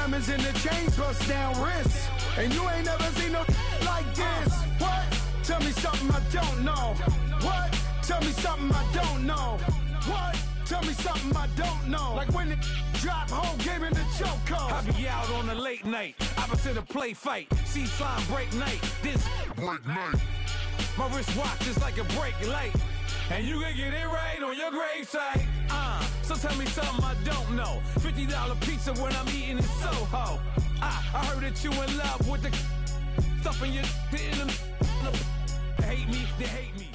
diamonds in the chains, bust down wrists. And you ain't never seen no like this. What? Tell me something I don't know. What? Tell me something I don't know. What? Tell me something I don't know. Like when it drop home, gave me the chokehold. I be out on a late night, opposite a play fight. See slime break night, this break night. My wristwatch is like a brake light. And you can get it right on your gravesite. So tell me something I don't know. $50 pizza when I'm eating in Soho. I heard that you in love with the stuff in your they hate me, they hate me.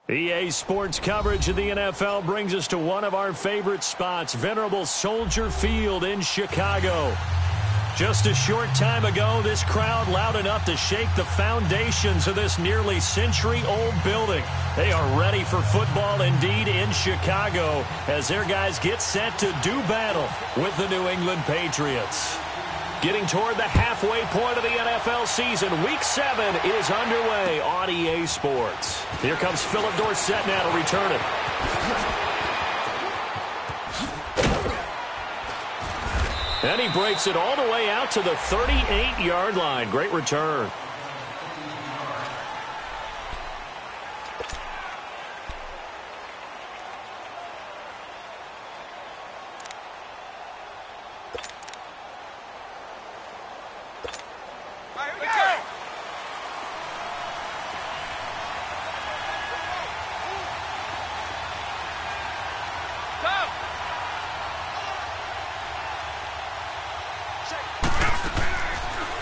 EA Sports coverage of the NFL brings us to one of our favorite spots, venerable Soldier Field in Chicago. Just a short time ago, this crowd loud enough to shake the foundations of this nearly century-old building. They are ready for football indeed in Chicago as their guys get set to do battle with the New England Patriots. Getting toward the halfway point of the NFL season, Week 7 is underway on EA Sports. Here comes Philip Dorsett now to return it. And he breaks it all the way out to the 38-yard line. Great return.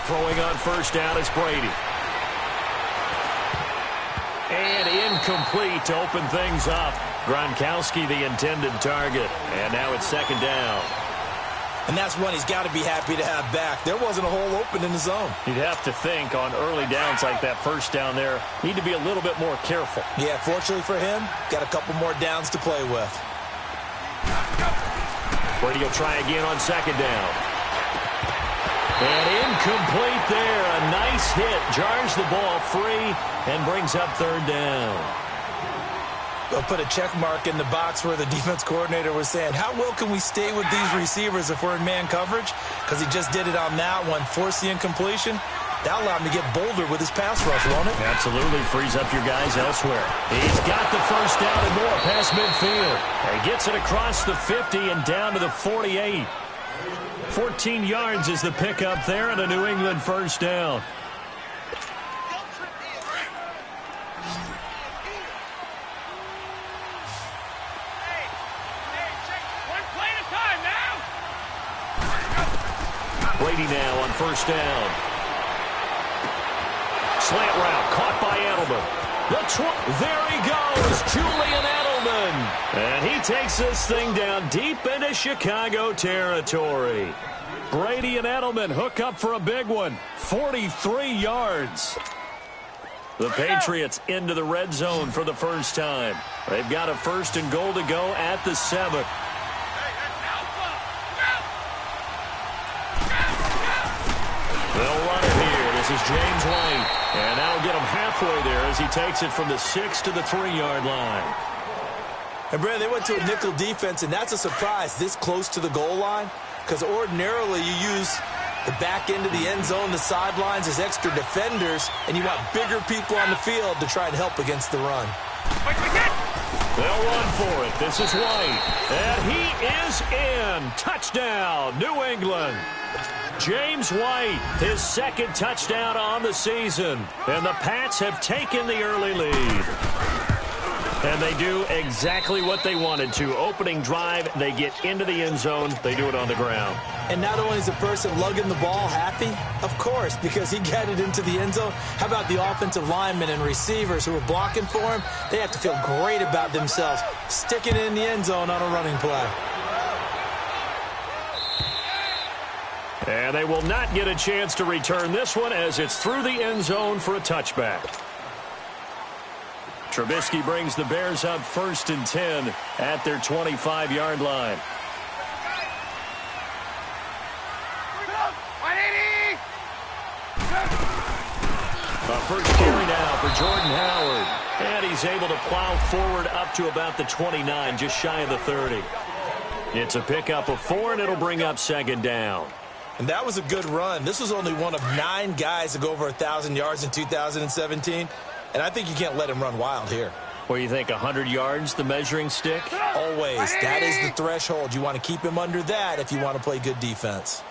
Throwing on first down is Brady. And incomplete to open things up. Gronkowski the intended target. And now it's second down. And that's one he's got to be happy to have back. There wasn't a hole open in the zone. You'd have to think on early downs like that first down there, need to be a little bit more careful. Yeah, fortunately for him, got a couple more downs to play with. Brady will try again on second down. And incomplete there. A nice hit. Jars the ball free and brings up third down. They'll put a check mark in the box where the defense coordinator was saying, how well can we stay with these receivers if we're in man coverage? Because he just did it on that one. Forced the incompletion. That'll allow him to get bolder with his pass rush, won't it? Absolutely. Frees up your guys elsewhere. He's got the first down and more past midfield. And he gets it across the 50 and down to the 48. 14 yards is the pickup there and a New England first down. Brady now on first down. Slant route caught by Edelman. There he goes, Julian Edelman. And he takes this thing down deep into Chicago territory. Brady and Edelman hook up for a big one. 43 yards. The Patriots into the red zone for the first time. They've got a first and goal to go at the 7. They'll run it here. This is James White. And that'll get him halfway there as he takes it from the 6 to the 3-yard line. And, Brad, they went to a nickel defense, and that's a surprise this close to the goal line. Because ordinarily you use the back end of the end zone, the sidelines as extra defenders, and you want bigger people on the field to try and help against the run. They'll run for it. This is White. And he is in. Touchdown, New England. James White, his second touchdown on the season. And the Pats have taken the early lead. And they do exactly what they wanted to. Opening drive, they get into the end zone. They do it on the ground. And not only is the person lugging the ball happy, of course, because he got it into the end zone. How about the offensive linemen and receivers who are blocking for him? They have to feel great about themselves, sticking it in the end zone on a running play. And they will not get a chance to return this one as it's through the end zone for a touchback. Trubisky brings the Bears up 1st and 10 at their 25-yard line. A first carry now for Jordan Howard. And he's able to plow forward up to about the 29, just shy of the 30. It's a pickup of 4, and it'll bring up second down. And that was a good run. This was only one of 9 guys to go over 1,000 yards in 2017. And I think you can't let him run wild here. What do you think, 100 yards, the measuring stick? Always. That is the threshold. You want to keep him under that if you want to play good defense.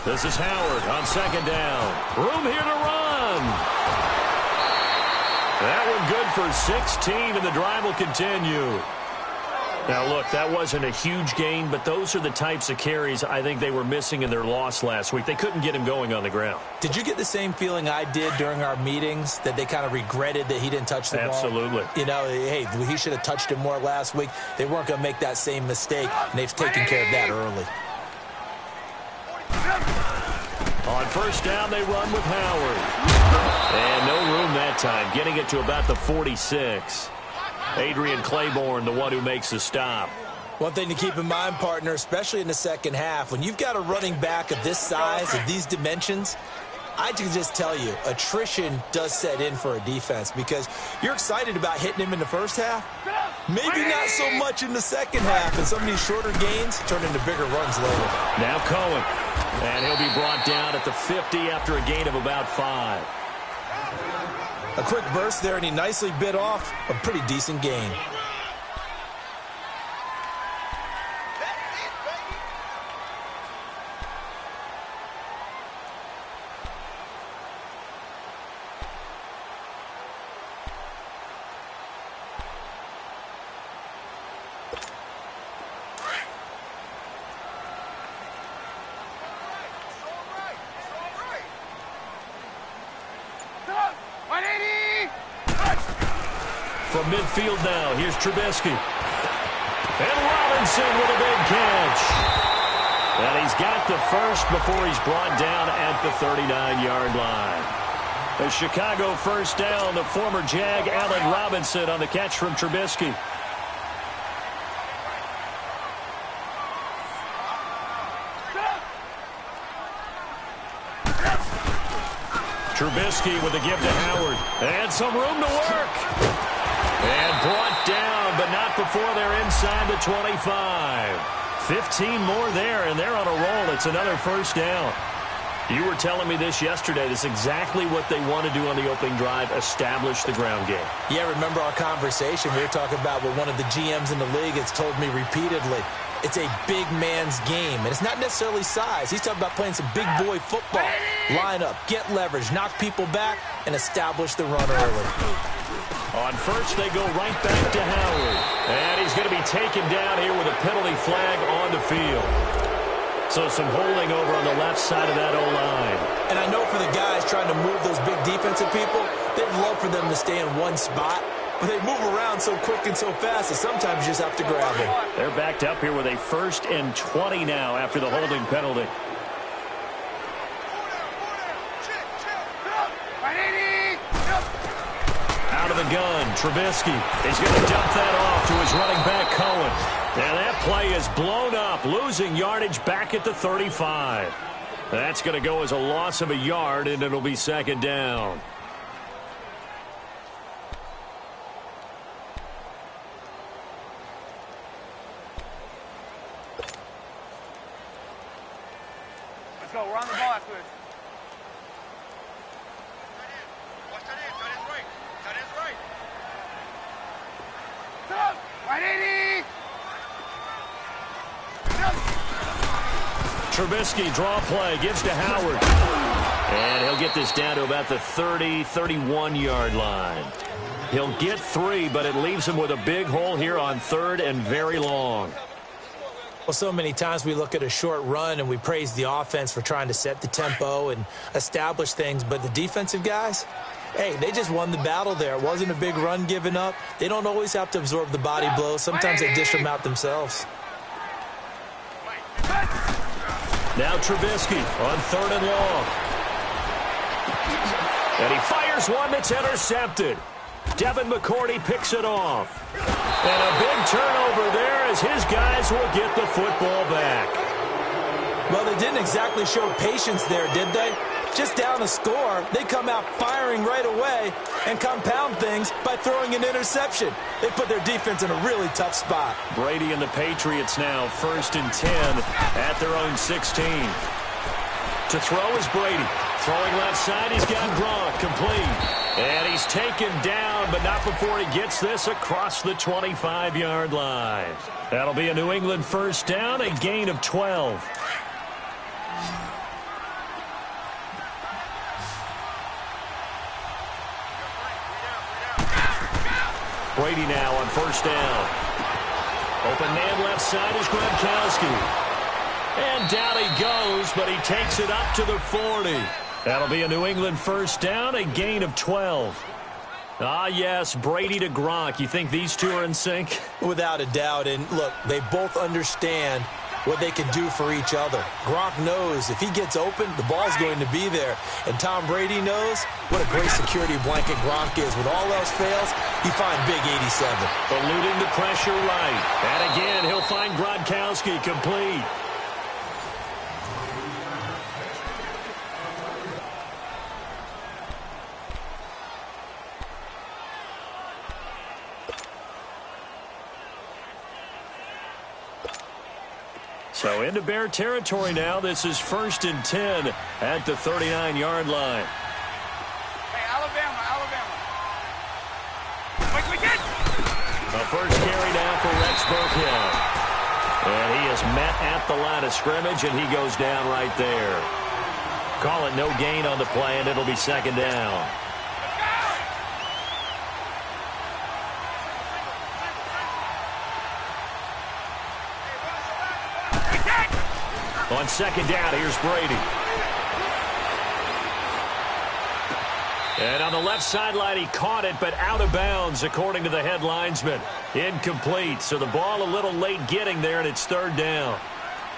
This is Howard on second down. Room here to run. That one good for 16, and the drive will continue. Now, look, that wasn't a huge gain, but those are the types of carries I think they were missing in their loss last week. They couldn't get him going on the ground. Did you get the same feeling I did during our meetings, that they kind of regretted that he didn't touch the ball? Absolutely. You know, hey, he should have touched it more last week. They weren't going to make that same mistake, and they've taken care of that early. On first down, they run with Howard. And no room that time, getting it to about the 46. Adrian Claiborne, the one who makes the stop. One thing to keep in mind, partner, especially in the second half, when you've got a running back of this size, of these dimensions, I can just tell you, attrition does set in for a defense because you're excited about hitting him in the first half. Maybe not so much in the second half, and some of these shorter gains turn into bigger runs later. Now Cohen, and he'll be brought down at the 50 after a gain of about 5. A quick burst there, and he nicely bit off a pretty decent gain. From midfield now, here's Trubisky. And Robinson with a big catch. And he's got the first before he's brought down at the 39-yard line. A Chicago first down, the former Jag Allen Robinson on the catch from Trubisky. Trubisky with a give to Howard. And some room to work. And brought down, but not before they're inside the 25. 15 more there, and they're on a roll. It's another first down. You were telling me this yesterday. This is exactly what they want to do on the opening drive, establish the ground game. Yeah, remember our conversation? We were talking about what one of the GMs in the league has told me repeatedly. It's a big man's game, and it's not necessarily size. He's talking about playing some big boy football. Line up, get leverage, knock people back, and establish the run early. On first, they go right back to Howard. And he's going to be taken down here with a penalty flag on the field. So some holding over on the left side of that O-line. And I know for the guys trying to move those big defensive people, they'd love for them to stay in one spot. But they move around so quick and so fast that sometimes you just have to grab them. They're backed up here with a 1st and 20 now after the holding penalty. Out of the gun, Trubisky. He's going to dump that off to his running back, Cohen. And that play is blown up, losing yardage back at the 35. That's going to go as a loss of a yard, and it'll be second down. Let's go. We're on the ball after this. Trubisky, draw play, gives to Howard. And he'll get this down to about the 30, 31-yard line. He'll get 3, but it leaves him with a big hole here on 3rd and very long. Well, so many times we look at a short run and we praise the offense for trying to set the tempo and establish things, but the defensive guys, hey, they just won the battle there. It wasn't a big run given up. They don't always have to absorb the body blows. Sometimes they dish them out themselves. Now Trubisky on 3rd and long. And he fires one that's intercepted. Devin McCourty picks it off. And a big turnover there as his guys will get the football back. Well, they didn't exactly show patience there, did they? just down a score, they come out firing right away and compound things by throwing an interception. They put their defense in a really tough spot. Brady and the Patriots now 1st and 10 at their own 16. To throw is Brady. Throwing left side, he's got Gronk complete. And he's taken down, but not before he gets this across the 25-yard line. That'll be a New England first down, a gain of 12. Brady now on first down. Open man left side is Gronkowski. And down he goes, but he takes it up to the 40. That'll be a New England first down, a gain of 12. Ah, yes, Brady to Gronk. You think these two are in sync? Without a doubt. And look, they both understand what they can do for each other. Gronk knows if he gets open, the ball's going to be there. And Tom Brady knows what a great security blanket Gronk is. When all else fails, you find big 87. Eluding the pressure right. And again, he'll find Gronkowski complete. So into Bear territory now. This is 1st and 10 at the 39-yard line. Hey, Alabama. Quick, The first carry now for Rex Burkhead. And he is met at the line of scrimmage, and he goes down right there. Call it no gain on the play, and it'll be 2nd down. On 2nd down, here's Brady. And on the left sideline, he caught it, but out of bounds, according to the head linesman. Incomplete, so the ball a little late getting there, and it's 3rd down.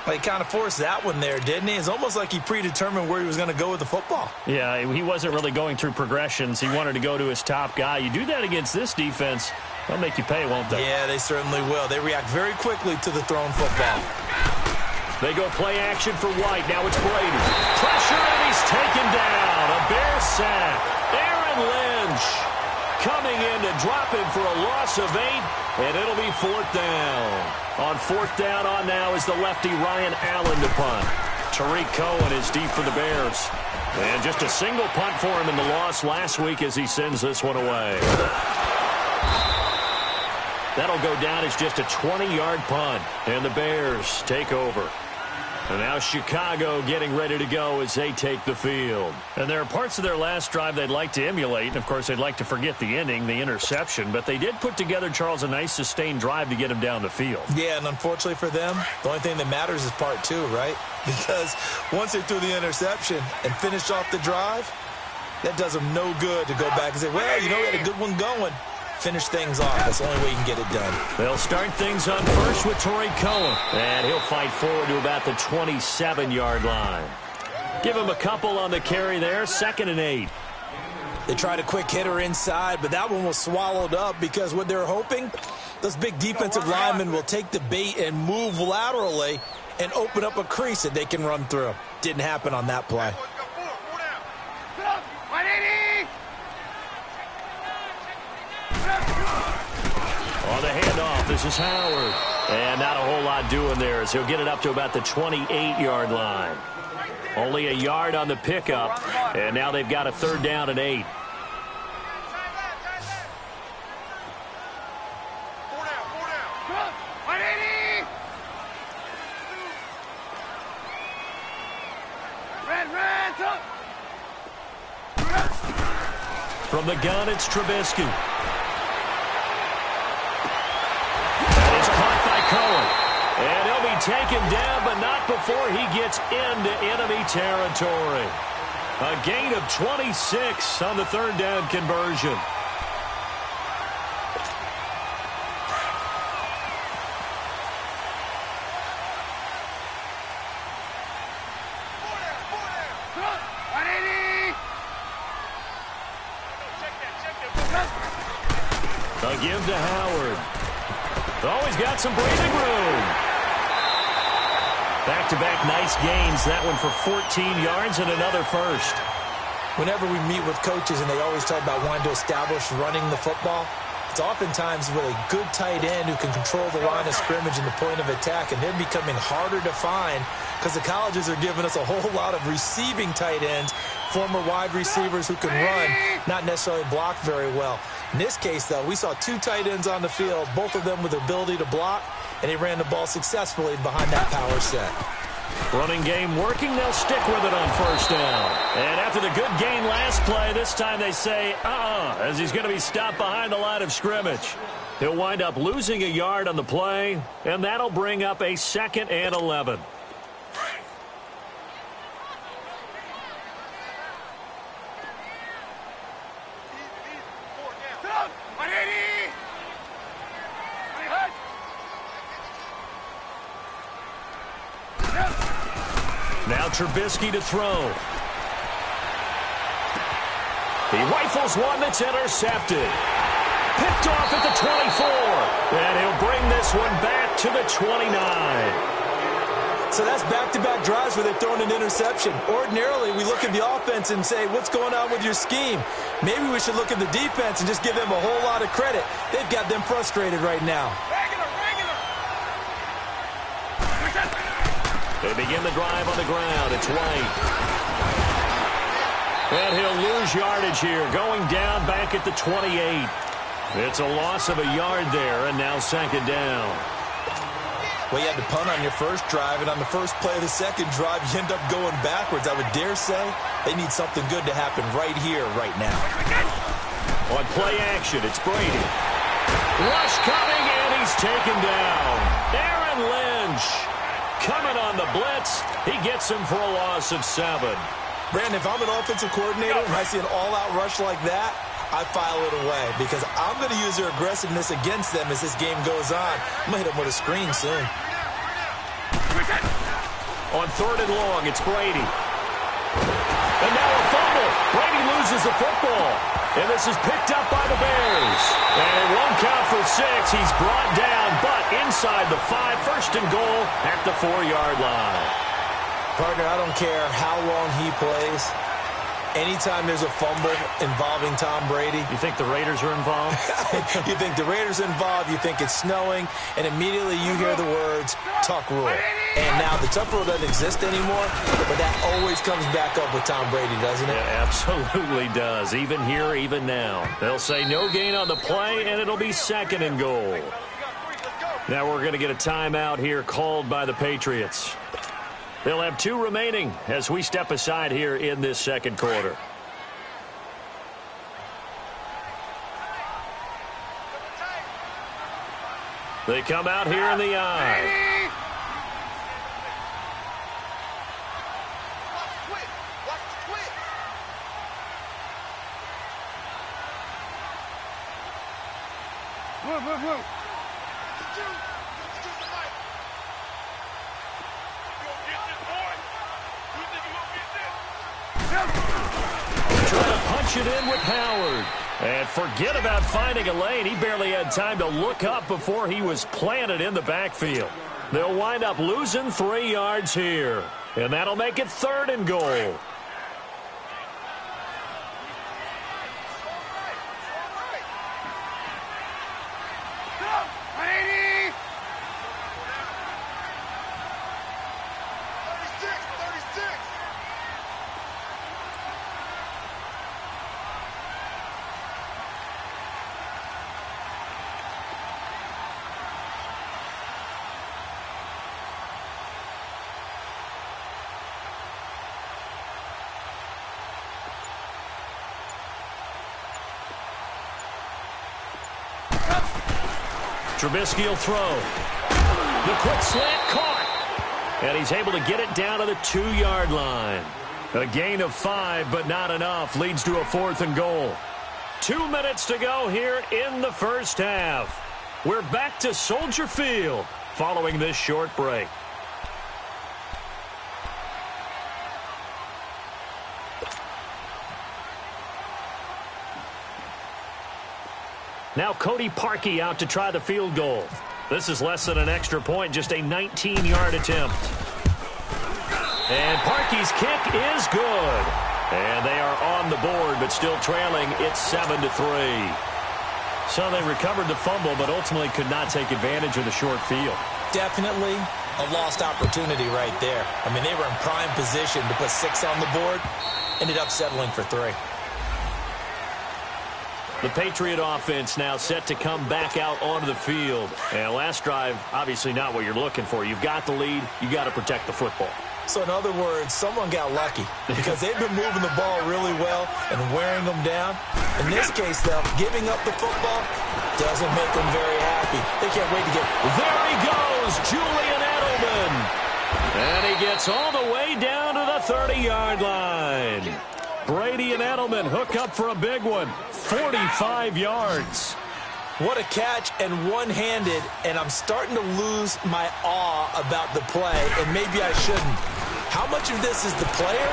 Well, he kind of forced that one there, didn't he? It's almost like he predetermined where he was going to go with the football. Yeah, he wasn't really going through progressions. He wanted to go to his top guy. You do that against this defense, they'll make you pay, won't they? Yeah, they certainly will. They react very quickly to the thrown football. They go play action for White. Now it's Brady. Pressure, and he's taken down. A Bear sack. Aaron Lynch coming in to drop him for a loss of 8, and it'll be 4th down. On 4th down on now is the lefty Ryan Allen to punt. Tariq Cohen is deep for the Bears. And just a single punt for him in the loss last week as he sends this one away. That'll go down as just a 20-yard punt, and the Bears take over. And now Chicago getting ready to go as they take the field. And there are parts of their last drive they'd like to emulate. And, of course, they'd like to forget the ending, the interception. But they did put together, Charles, a nice sustained drive to get him down the field. Yeah, and unfortunately for them, the only thing that matters is part 2, right? Because once they threw the interception and finished off the drive, that does them no good to go back and say, well, you know, we had a good one going. Finish things off. That's the only way you can get it done. They'll start things on first with Tariq Cohen. And he'll fight forward to about the 27-yard line. Give him a couple on the carry there. 2nd and 8. They tried a quick hitter inside, but that one was swallowed up because what they're hoping, those big defensive linemen will take the bait and move laterally and open up a crease that they can run through. Didn't happen on that play. On the handoff, this is Howard. And not a whole lot doing there as he'll get it up to about the 28-yard line. Only a yard on the pickup, and now they've got a 3rd down and 8. From the gun, it's Trubisky. Cohen. And he'll be taken down, but not before he gets into enemy territory. A gain of 26 on the 3rd down conversion. A give to Howard. Oh, he's got some breathing room. Back-to-back nice gains. That one for 14 yards and another first. Whenever we meet with coaches and they always talk about wanting to establish running the football, it's oftentimes with a good tight end who can control the line of scrimmage and the point of attack, and they're becoming harder to find because the colleges are giving us a whole lot of receiving tight ends, former wide receivers who can run, not necessarily block very well. In this case, though, we saw two tight ends on the field, both of them with the ability to block, and they ran the ball successfully behind that power set. Running game working. They'll stick with it on first down. And after the good gain last play, this time they say, as he's going to be stopped behind the line of scrimmage. He'll wind up losing a yard on the play, and that'll bring up a 2nd and 11. Now Trubisky to throw. He rifles one that's intercepted. Picked off at the 24. And he'll bring this one back to the 29. So that's back-to-back drives where they've thrown an interception. Ordinarily, we look at the offense and say, what's going on with your scheme? Maybe we should look at the defense and just give them a whole lot of credit. They've got them frustrated right now. They begin the drive on the ground. It's White. And he'll lose yardage here, going down back at the 28. It's a loss of a yard there, and now 2nd down. Well, you had to punt on your first drive, and on the first play of the second drive, you end up going backwards. I would dare say they need something good to happen right here, right now. On play action, it's Brady. Rush coming, and he's taken down. Aaron Lynch coming on the blitz. He gets him for a loss of 7. Brandon, if I'm an offensive coordinator and I see an all-out rush like that, I file it away because I'm going to use their aggressiveness against them as this game goes on. I'm going to hit them with a screen soon. On 3rd and long, it's Brady. And now a fumble. Brady loses the football. And this is picked up by the Bears. And it won't count for 6. He's brought down, but inside the 5. 1st and goal at the 4-yard line. Partner, I don't care how long he plays. Anytime there's a fumble involving Tom Brady. You think the Raiders are involved? You think the Raiders are involved, you think it's snowing, and immediately you hear the words, tuck rule. And now the tuck rule doesn't exist anymore, but that always comes back up with Tom Brady, doesn't it? It absolutely does, even here, even now. They'll say no gain on the play, and it'll be 2nd and goal. Now we're going to get a timeout here called by the Patriots. They'll have 2 remaining as we step aside here in this 2nd quarter. They come out here in the eye. Move. Trying to punch it in with Howard. And forget about finding a lane. He barely had time to look up before he was planted in the backfield. They'll wind up losing 3 yards here. And that'll make it 3rd and goal. Trubisky will throw. The quick slant caught. And he's able to get it down to the 2-yard line. A gain of 5, but not enough. Leads to a 4th and goal. 2 minutes to go here in the first half. We're back to Soldier Field following this short break. Now Cody Parkey out to try the field goal. This is less than an extra point, just a 19-yard attempt. And Parkey's kick is good. And they are on the board, but still trailing. It's 7-3. So they recovered the fumble, but ultimately could not take advantage of the short field. Definitely a lost opportunity right there. I mean, they were in prime position to put 6 on the board. Ended up settling for 3. The Patriot offense now set to come back out onto the field. And last drive, obviously not what you're looking for. You've got the lead. You got to protect the football. So in other words, someone got lucky because they've been moving the ball really well and wearing them down. In this case, though, giving up the football doesn't make them very happy. They can't wait to get... There he goes, Julian Edelman. And he gets all the way down to the 30-yard line. Brady and Edelman hook up for a big one. 45 yards. What a catch, and one-handed, and I'm starting to lose my awe about the play, and maybe I shouldn't. How much of this is the player?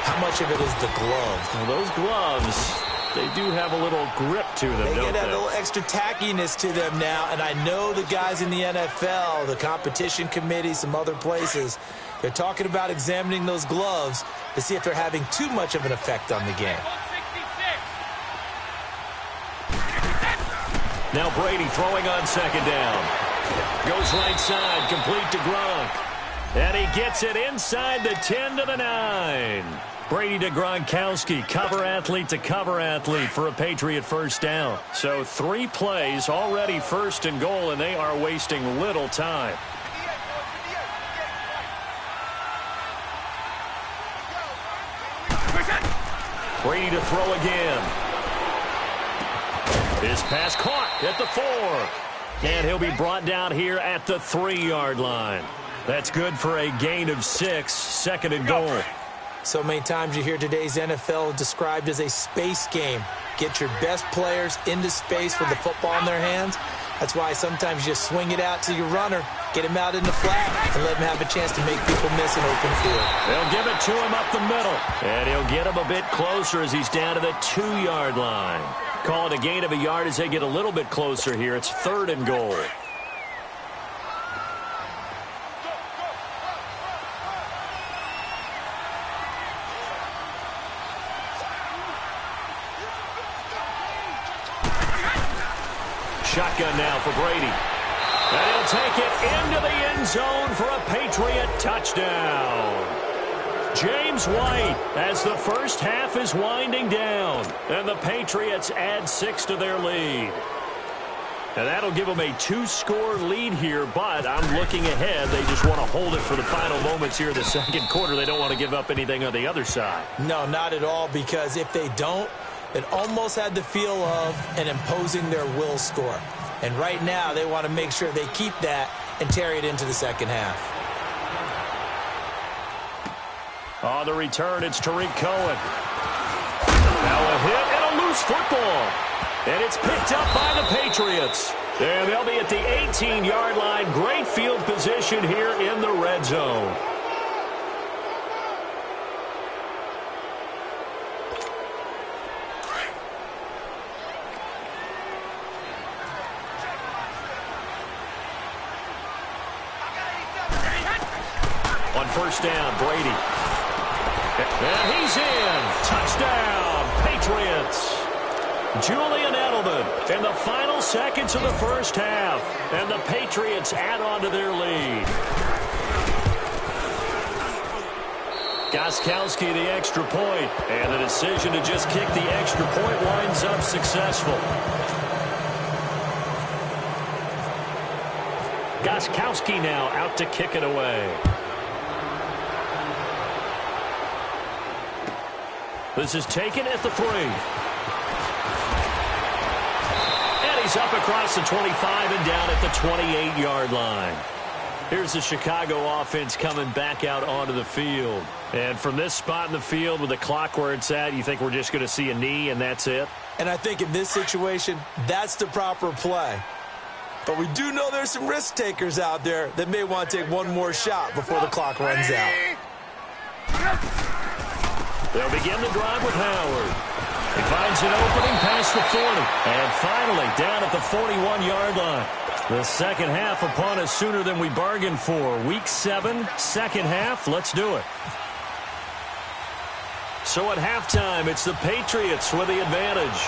How much of it is the glove? Well, those gloves, they do have a little grip to them, don't they? They get a little extra tackiness to them now, and I know the guys in the NFL, the competition committee, some other places, they're talking about examining those gloves to see if they're having too much of an effect on the game. Now Brady throwing on second down. Goes right side, complete to Gronk. And he gets it inside the 10 to the 9. Brady to Gronkowski, cover athlete to cover athlete for a Patriot first down. So 3 plays, already first and goal, and they are wasting little time. Brady to throw again. His pass caught at the 4. And he'll be brought down here at the 3-yard line. That's good for a gain of 6, second and goal. So many times you hear today's NFL described as a space game. Get your best players into space with the football in their hands. That's why sometimes you swing it out to your runner, get him out in the flat, and let him have a chance to make people miss an open field. They'll give it to him up the middle. And he'll get him a bit closer as he's down to the 2-yard line. Call it a gain of a yard as they get a little bit closer here. It's third and goal. Shotgun now for Brady. And he'll take it into the end zone for a Patriot touchdown. James White as the first half is winding down. And the Patriots add 6 to their lead. And that'll give them a 2-score lead here, but I'm looking ahead. They just want to hold it for the final moments here in the second quarter. They don't want to give up anything on the other side. No, not at all, because if they don't, it almost had the feel of an imposing their will score. And right now, they want to make sure they keep that and carry it into the second half. On the return, it's Tariq Cohen. Now a hit and a loose football. And it's picked up by the Patriots. And they'll be at the 18-yard line. Great field position here in the red zone. On first down, Brady. And he's in. Touchdown, Patriots. Julian Edelman in the final seconds of the first half. And the Patriots add on to their lead. Gostkowski the extra point. And the decision to just kick the extra point winds up successful. Gostkowski now out to kick it away. This is taken at the 3. And he's up across the 25 and down at the 28-yard line. Here's the Chicago offense coming back out onto the field. And from this spot in the field with the clock where it's at, you think we're just going to see a knee and that's it? And I think in this situation, that's the proper play. But we do know there's some risk takers out there that may want to take one more shot before the clock runs out. They'll begin the drive with Howard. He finds an opening past the 40. And finally down at the 41-yard line. The second half upon us sooner than we bargained for. Week 7, second half. Let's do it. So at halftime, it's the Patriots with the advantage.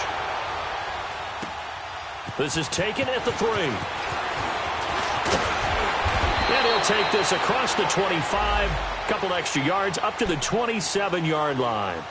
This is taken at the 3. And he'll take this across the 25. Couple extra yards up to the 27-yard line.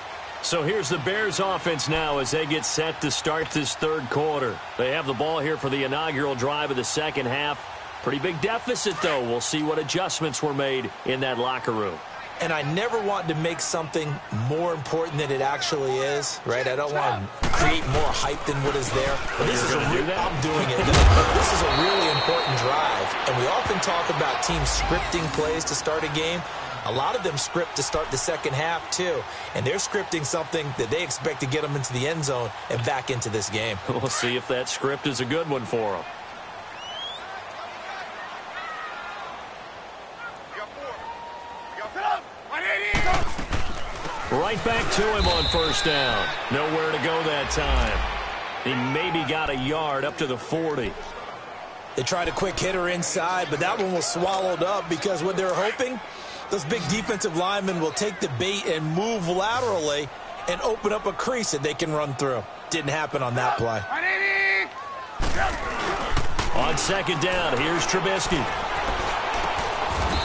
So here's the Bears offense now as they get set to start this third quarter. They have the ball here for the inaugural drive of the second half. Pretty big deficit, though. We'll see what adjustments were made in that locker room. And I never want to make something more important than it actually is, right? I don't want to create more hype than what is there. But this is I'm doing it. This is a really important drive. And we often talk about teams scripting plays to start a game. A lot of them script to start the second half, too. And they're scripting something that they expect to get them into the end zone and back into this game. We'll see if that script is a good one for them. Right back to him on first down. Nowhere to go that time. He maybe got a yard up to the 40. They tried a quick hitter inside, but that one was swallowed up because what they're hoping, those big defensive linemen will take the bait and move laterally and open up a crease that they can run through. Didn't happen on that play. On second down, here's Trubisky.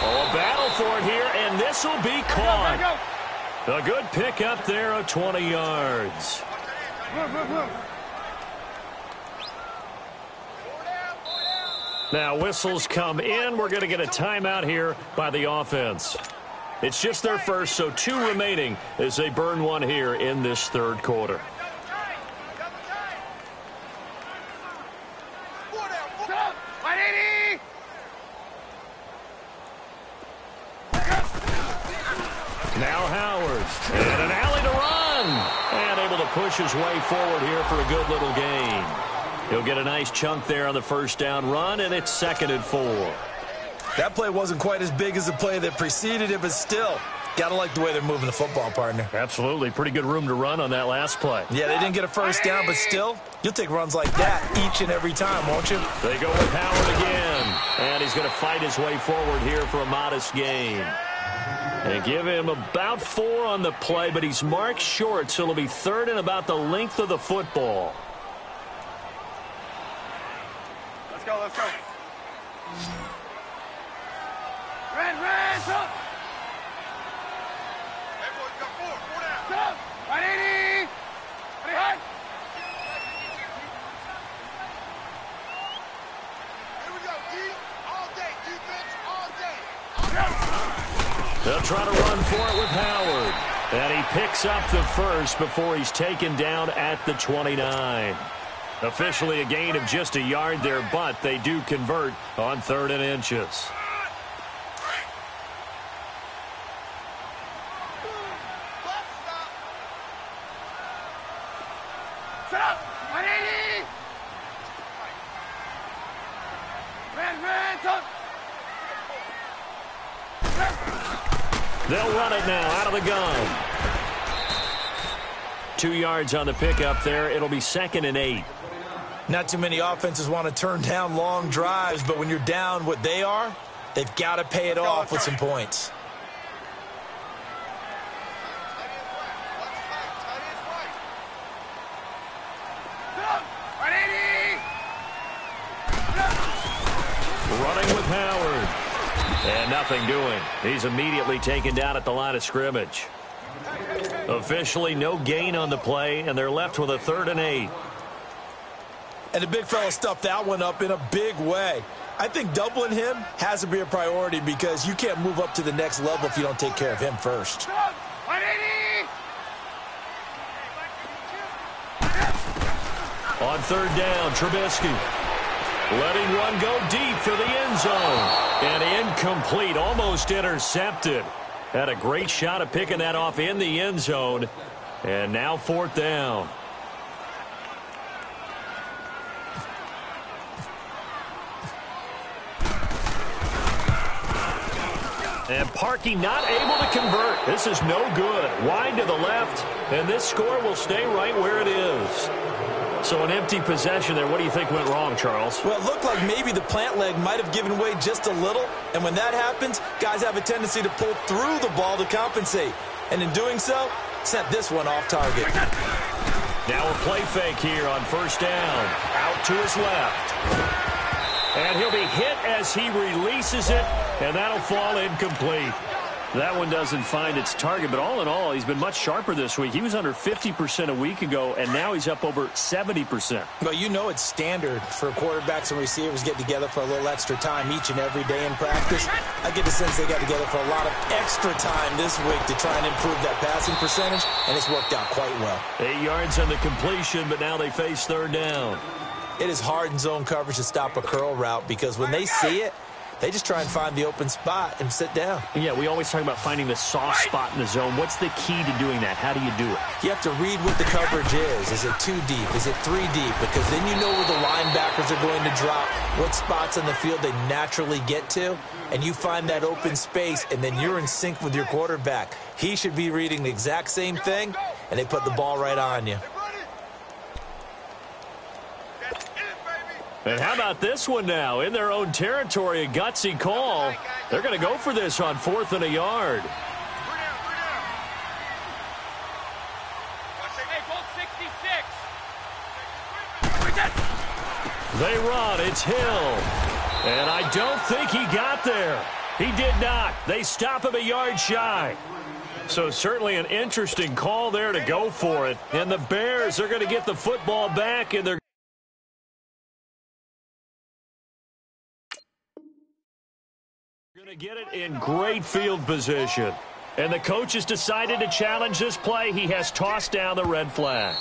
Oh, a battle for it here, and this will be caught. A good pick up there of 20 yards. Now whistles come in. We're going to get a timeout here by the offense. It's just their first, so 2 remaining as they burn one here in this third quarter. Now Howard, and an alley to run, and able to push his way forward here for a good little gain. He'll get a nice chunk there on the first down run, and it's 2nd and 4. That play wasn't quite as big as the play that preceded it, but still, gotta like the way they're moving the football, partner. Absolutely. Pretty good room to run on that last play. Yeah, they didn't get a first down, but still, you'll take runs like that each and every time, won't you? They go with Howard again, and he's going to fight his way forward here for a modest gain. And give him about 4 on the play, but he's marked short, so it'll be 3rd and about the length of the football. Let's go, let's go. Red, up. Hey, boys, got 4 down. Up, 180. Ready, hard. Here we go, D, all day, defense, all day. They'll try to run for it with Howard. And he picks up the first before he's taken down at the 29. Officially a gain of just a yard there, but they do convert on 3rd and inches. Set up, 180. Red, up. They'll run it now out of the gun. 2 yards on the pickup there. It'll be 2nd and 8. Not too many offenses want to turn down long drives, but when you're down what they are, they've got to pay it off with some points. Running with Howard. And nothing doing. He's immediately taken down at the line of scrimmage. Officially no gain on the play, and they're left with a 3rd and 8. And the big fella stuffed that one up in a big way. I think doubling him has to be a priority because you can't move up to the next level if you don't take care of him first. On 3rd down, Trubisky. Letting one go deep for the end zone. And incomplete, almost intercepted. Had a great shot at picking that off in the end zone. And now 4th down. And Parkey not able to convert. This is no good. Wide to the left, and this score will stay right where it is. So an empty possession there. What do you think went wrong, Charles? Well, it looked like maybe the plant leg might have given way just a little. And when that happens, guys have a tendency to pull through the ball to compensate. And in doing so, sent this one off target. Now a play fake here on first down. Out to his left. And he'll be hit as he releases it, and that'll fall incomplete. That one doesn't find its target, but all in all, he's been much sharper this week. He was under 50% a week ago, and now he's up over 70%. Well, you know it's standard for quarterbacks and receivers get together for a little extra time each and every day in practice. I get the sense they got together for a lot of extra time this week to try and improve that passing percentage, and it's worked out quite well. 8 yards on the completion, but now they face third down. It is hard in zone coverage to stop a curl route because when they see it, they just try and find the open spot and sit down. Yeah, we always talk about finding the soft spot in the zone. What's the key to doing that? How do you do it? You have to read what the coverage is. Is it 2 deep? Is it 3 deep? Because then you know where the linebackers are going to drop, what spots on the field they naturally get to, and you find that open space, and then you're in sync with your quarterback. He should be reading the exact same thing, and they put the ball right on you. And how about this one now? In their own territory, a gutsy call. They're going to go for this on 4th and a yard. They run. It's Hill. And I don't think he got there. He did not. They stop him a yard shy. So certainly an interesting call there to go for it. And the Bears are going to get the football back, and they're going to get it in great field position. And the coach has decided to challenge this play. He has tossed down the red flag.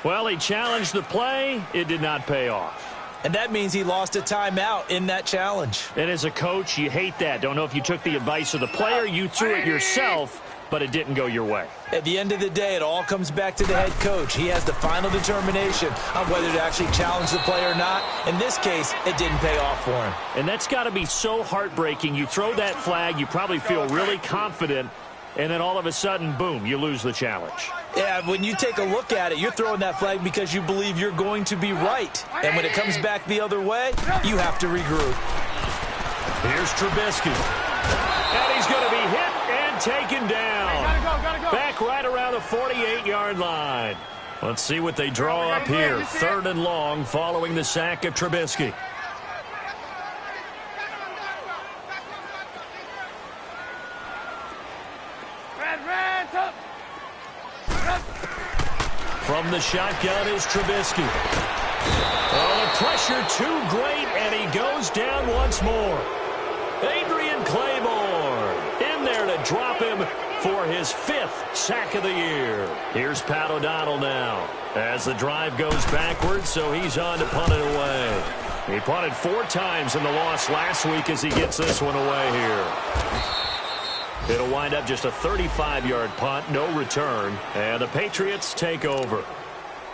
Well, he challenged the play. It did not pay off. And that means he lost a timeout in that challenge. And as a coach, you hate that. Don't know if you took the advice of the player. You threw it yourself, but it didn't go your way. At the end of the day, it all comes back to the head coach. He has the final determination on whether to actually challenge the play or not. In this case, it didn't pay off for him. And that's got to be so heartbreaking. You throw that flag, you probably feel really confident, and then all of a sudden, boom, you lose the challenge. Yeah, when you take a look at it, you're throwing that flag because you believe you're going to be right. And when it comes back the other way, you have to regroup. Here's Trubisky. And he's going to be hit and taken down. Gotta go. Back right around the 48-yard line. Let's see what they draw up here. 3rd and long following the sack of Trubisky. From the shotgun is Trubisky. Oh, the pressure too great, and he goes down once more. Adrian Claymore in there to drop him for his 5th sack of the year. Here's Pat O'Donnell now as the drive goes backwards, so he's on to punt it away. He punted 4 times in the loss last week as he gets this one away here. It'll wind up just a 35-yard punt, no return, and the Patriots take over.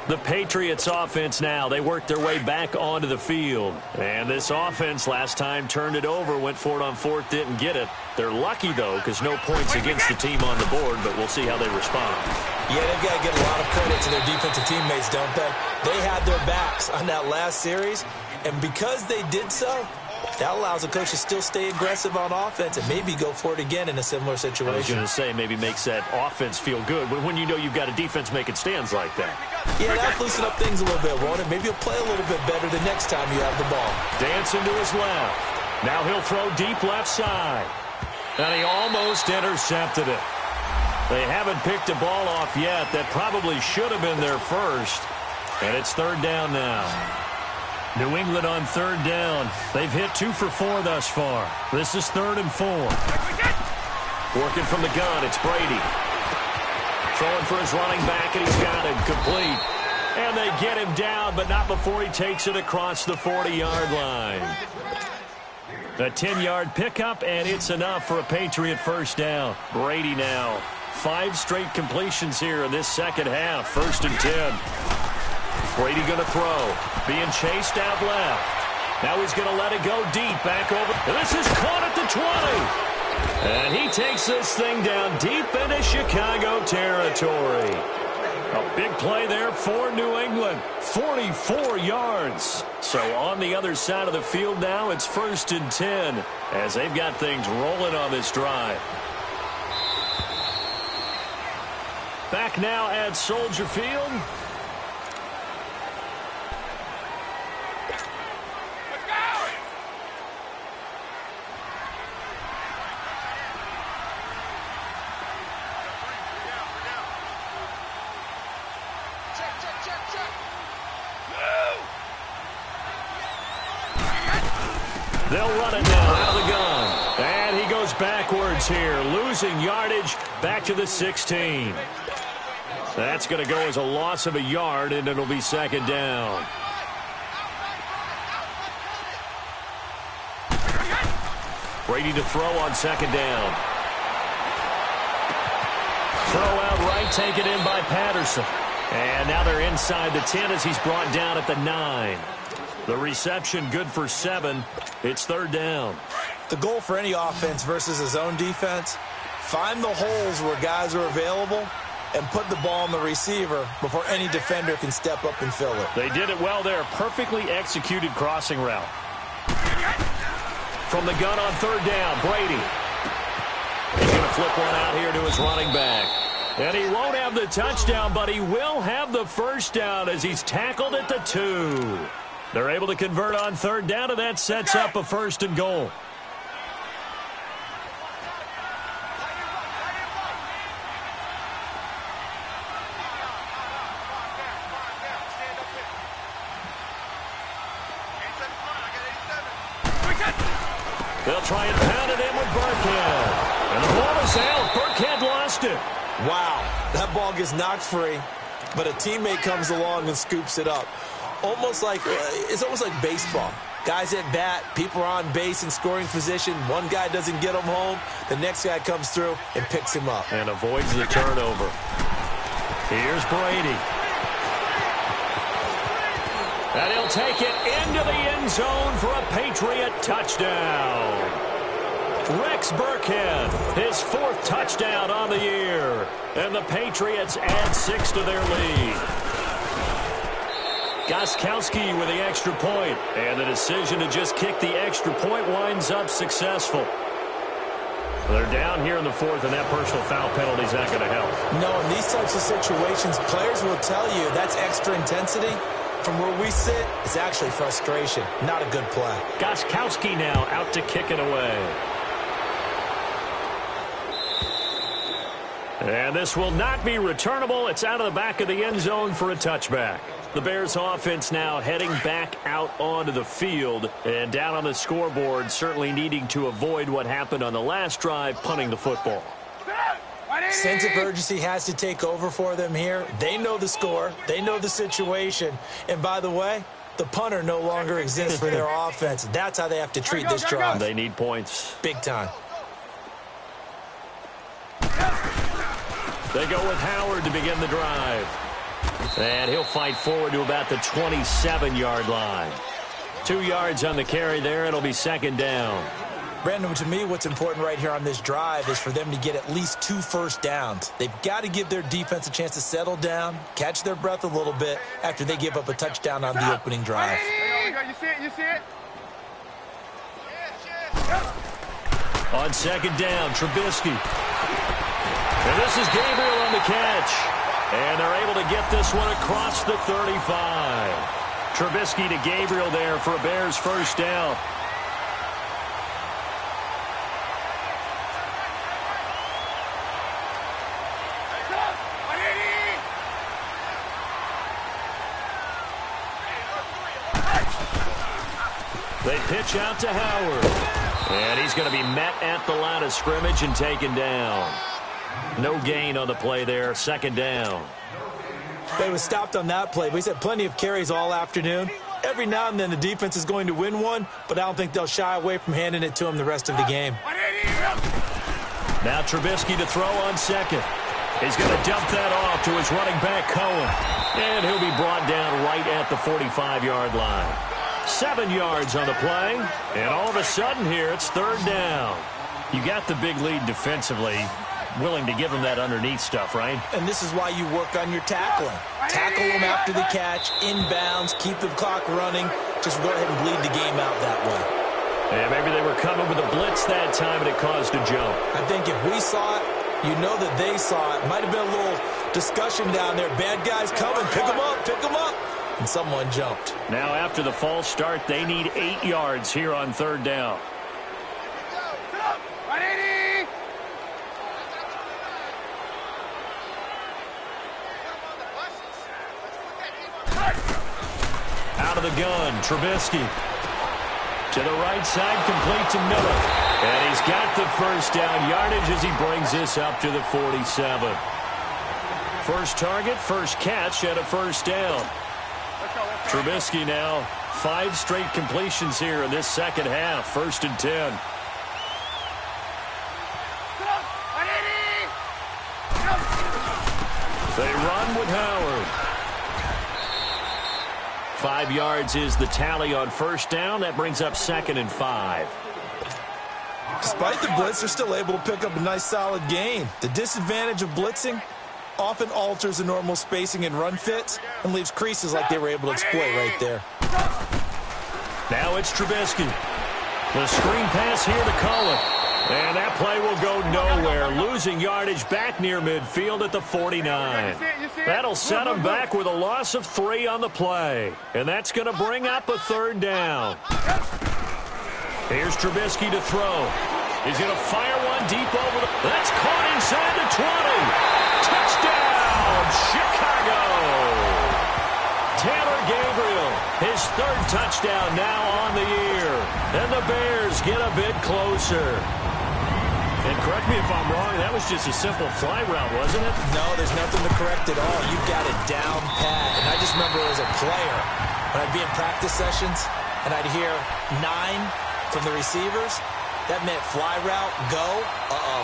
The Patriots offense now, they work their way back onto the field. And this offense last time turned it over, went for it on 4th, didn't get it. They're lucky, though, because no points against the team on the board, but we'll see how they respond. Yeah, they've got to give a lot of credit to their defensive teammates, don't they? They had their backs on that last series, and because they did so, that allows the coach to still stay aggressive on offense and maybe go for it again in a similar situation. I was going to say, maybe makes that offense feel good when you know you've got a defense making stands like that. Yeah, that'll loosen up things a little bit, won't it? Maybe you'll play a little bit better the next time you have the ball. Dancing to his left. Now he'll throw deep left side. And he almost intercepted it. They haven't picked a ball off yet. That probably should have been their first. And it's 3rd down now. New England on 3rd down. They've hit 2 for 4 thus far. This is 3rd and 4. Working from the gun, it's Brady. Throwing for his running back, and he's got him complete. And they get him down, but not before he takes it across the 40-yard line. A 10-yard pickup, and it's enough for a Patriot first down. Brady now. 5 straight completions here in this second half. 1st and 10. Brady going to throw. Being chased out left. Now he's going to let it go deep. Back over. And this is caught at the 20. And he takes this thing down deep into Chicago territory. A big play there for New England. 44 yards. So on the other side of the field now, it's 1st and 10 as they've got things rolling on this drive. Back now at Soldier Field. They'll run it now out of the gun. And he goes backwards here, losing yardage back to the 16. That's going to go as a loss of a yard, and it'll be 2nd down. Brady to throw on 2nd down. Throw out right, taken in by Patterson. And now they're inside the 10 as he's brought down at the 9. The reception good for 7. It's 3rd down. The goal for any offense versus a zone defense, find the holes where guys are available and put the ball on the receiver before any defender can step up and fill it. They did it well there. Perfectly executed crossing route. From the gun on 3rd down, Brady. He's going to flip one out here to his running back. And he won't have the touchdown, but he will have the 1st down as he's tackled at the 2. They're able to convert on 3rd down, and that sets up a 1st and goal. They'll try and pound it in with Burkhead. And the ball is out. Burkhead lost it. Wow, that ball gets knocked free, but a teammate comes along and scoops it up. It's almost like baseball. Guys at bat, people are on base in scoring position. One guy doesn't get him home. The next guy comes through and picks him up. And avoids the turnover. Here's Brady. And he'll take it into the end zone for a Patriot touchdown. Rex Burkhead, his 4th touchdown on the year. And the Patriots add 6 to their lead. Gostkowski with the extra point. And the decision to just kick the extra point winds up successful. They're down here in the 4th, and that personal foul penalty is not going to help. No, in these types of situations, players will tell you that's extra intensity. From where we sit, it's actually frustration. Not a good play. Gostkowski now out to kick it away. And this will not be returnable. It's out of the back of the end zone for a touchback. The Bears offense now heading back out onto the field and down on the scoreboard, certainly needing to avoid what happened on the last drive, punting the football. Sense of urgency has to take over for them here. They know the score. They know the situation. And by the way, the punter no longer exists for their offense. That's how they have to treat this drive. They need points. Big time. They go with Howard to begin the drive. And he'll fight forward to about the 27-yard line. 2 yards on the carry there. It'll be 2nd down. Brandon, to me, what's important right here on this drive is for them to get at least 2 first downs. They've got to give their defense a chance to settle down, catch their breath a little bit after they give up a touchdown on the opening drive. You see it? You see it? On 2nd down, Trubisky. And this is Gabriel on the catch. And they're able to get this one across the 35. Trubisky to Gabriel there for a Bears 1st down. They pitch out to Howard. And he's going to be met at the line of scrimmage and taken down. No gain on the play there. 2nd down. They was stopped on that play, but he's had plenty of carries all afternoon. Every now and then the defense is going to win one, but I don't think they'll shy away from handing it to him the rest of the game. Now Trubisky to throw on 2nd. He's going to dump that off to his running back, Cohen. And he'll be brought down right at the 45-yard line. 7 yards on the play, and all of a sudden here, it's third down. You got the big lead defensively, willing to give them that underneath stuff, right? And this is why you work on your tackling. Tackle them after the catch, inbounds, keep the clock running. Just go ahead and bleed the game out that way. Yeah, maybe they were coming with a blitz that time, and it caused a jump. I think if we saw it, you know that they saw it. Might have been a little discussion down there. Bad guys coming. Pick them up. Pick them up. And someone jumped. Now after the false start, they need 8 yards here on third down. Out of the gun, Trubisky. To the right side, complete to Miller. And he's got the first down yardage as he brings this up to the 47. First target, first catch, and a first down. Trubisky now, 5 straight completions here in this second half. 1st and 10. They run with Howard. 5 yards is the tally on first down. That brings up 2nd and 5. Despite the blitz, they're still able to pick up a nice, solid gain. The disadvantage of blitzing often alters the normal spacing and run fits and leaves creases like they were able to exploit right there. Now it's Trubisky. The screen pass here to Cohen. And that play will go nowhere. Losing yardage back near midfield at the 49. That'll set him back with a loss of 3 on the play. And that's going to bring up a third down. Here's Trubisky to throw. He's going to fire one deep over the... That's caught inside the 20. Touchdown, Chicago. Taylor Gabriel, his 3rd touchdown now on the year. And the Bears get a bit closer. And correct me if I'm wrong, that was just a simple fly route, wasn't it? No, there's nothing to correct at all. You got it down pat. And I just remember as a player, when I'd be in practice sessions, and I'd hear 9 from the receivers, that meant fly route, go,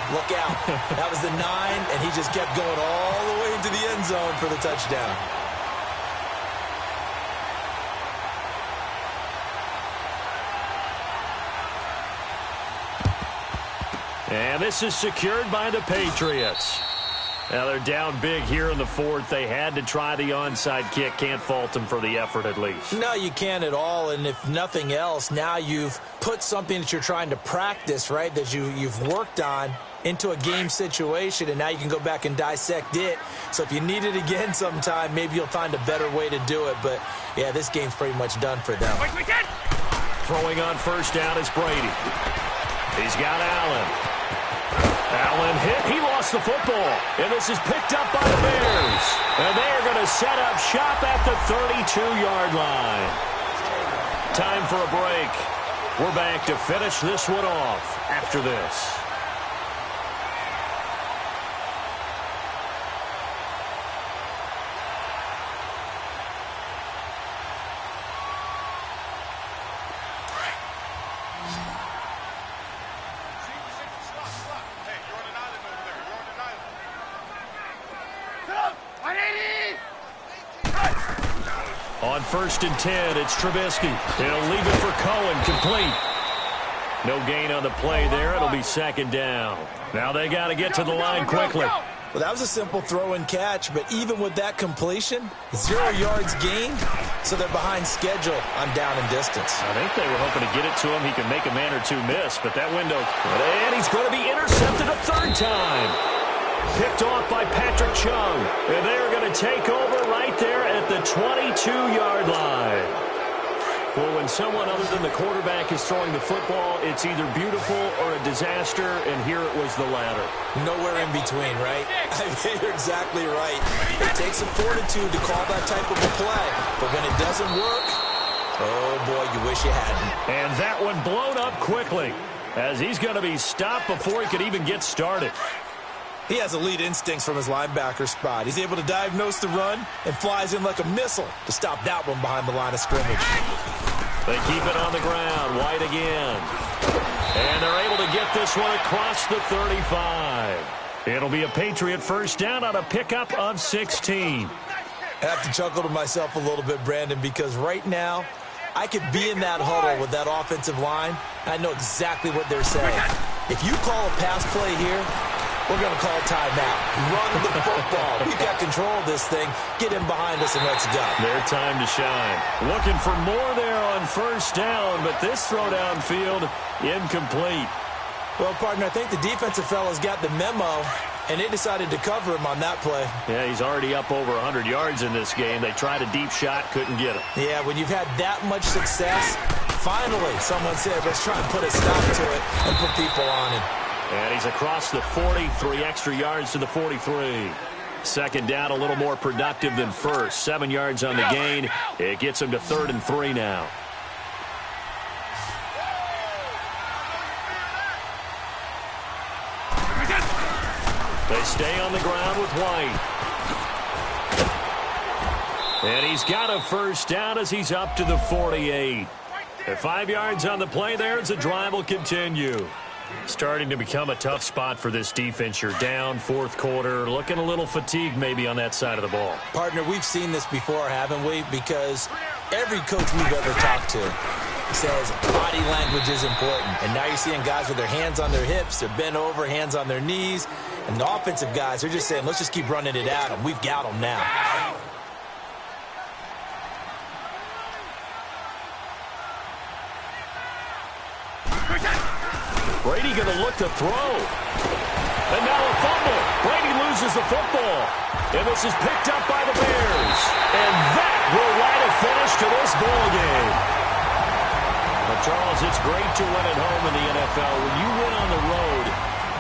look out. That was the 9, and he just kept going all the way into the end zone for the touchdown. And this is secured by the Patriots. Now they're down big here in the 4th. They had to try the onside kick. Can't fault them for the effort at least. No, you can't at all. And if nothing else, now you've put something that you're trying to practice, right, that you've worked on into a game situation, and now you can go back and dissect it. So if you need it again sometime, maybe you'll find a better way to do it. But, yeah, this game's pretty much done for them. Throwing on first down is Brady. He's got Allen. Allen hit. He lost the football. And this is picked up by the Bears. And they are going to set up shop at the 32-yard line. Time for a break. We're back to finish this one off after this. On 1st and 10, it's Trubisky. He'll leave it for Cohen, complete. No gain on the play there. It'll be 2nd down. Now they got to get to the line quickly. Well, that was a simple throw and catch, but even with that completion, 0 yards gained, so they're behind schedule on down and distance. I think they were hoping to get it to him. He could make a man or two miss, but that window, and he's going to be intercepted a 3rd time. Picked off by Patrick Chung. And they're going to take over right there at the 22-yard line. Well, when someone other than the quarterback is throwing the football, it's either beautiful or a disaster, and here it was the latter. Nowhere in between, right? I mean, you're exactly right. It takes some fortitude to call that type of a play, but when it doesn't work, oh, boy, you wish you hadn't. And that one blown up quickly, as he's going to be stopped before he could even get started. He has elite instincts from his linebacker spot. He's able to diagnose the run and flies in like a missile to stop that one behind the line of scrimmage. They keep it on the ground. White again. And they're able to get this one across the 35. It'll be a Patriot first down on a pickup of 16. I have to chuckle to myself a little bit, Brandon, because right now I could be in that huddle with that offensive line, and I know exactly what they're saying. If you call a pass play here, we're going to call timeout. Run the football. We've got control of this thing. Get him behind us and let's go. Their time to shine. Looking for more there on first down, but this throw downfield incomplete. Well, partner, I think the defensive fellas got the memo, and they decided to cover him on that play. Yeah, he's already up over 100 yards in this game. They tried a deep shot, couldn't get him. Yeah, when you've had that much success, finally someone said, let's try and put a stop to it and put people on him. And he's across the 40, 3 extra yards to the 43. Second down, a little more productive than first. 7 yards on the gain. It gets him to 3rd and 3 now. They stay on the ground with White. And he's got a first down as he's up to the 48. At 5 yards on the play there as the drive will continue. Starting to become a tough spot for this defense. You're down, fourth quarter, looking a little fatigued maybe on that side of the ball. Partner, we've seen this before, haven't we? Because every coach we've ever talked to says body language is important. And now you're seeing guys with their hands on their hips, they're bent over, hands on their knees. And the offensive guys are just saying, let's just keep running it at them. We've got them now. Brady going to look to throw. And now a fumble. Brady loses the football. And this is picked up by the Bears. And that will light a finish to this ball game. Well, Charles, it's great to win at home in the NFL. When you win on the road,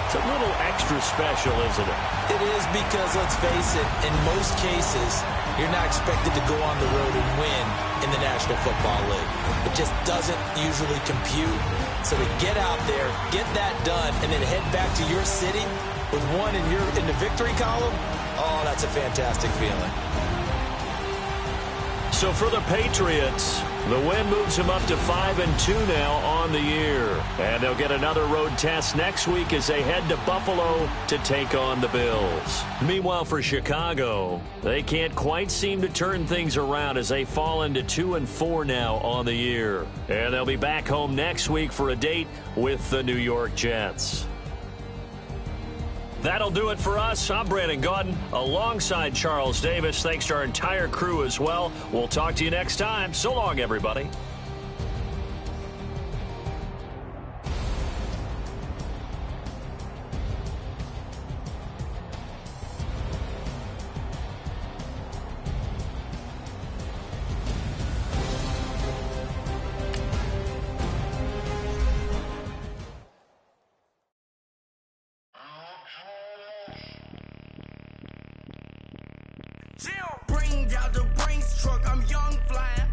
it's a little extra special, isn't it? It is because, let's face it, in most cases, you're not expected to go on the road and win in the National Football League. It just doesn't usually compute. So to get out there, get that done, and then head back to your city with one in the victory column, oh, that's a fantastic feeling. So for the Patriots, the win moves them up to 5-2 now on the year. And they'll get another road test next week as they head to Buffalo to take on the Bills. Meanwhile, for Chicago, they can't quite seem to turn things around as they fall into 2-4 now on the year. And they'll be back home next week for a date with the New York Jets. That'll do it for us. I'm Brandon Gaudin alongside Charles Davis. Thanks to our entire crew as well. We'll talk to you next time. So long, everybody. Bring out the Brinks truck, I'm young flying.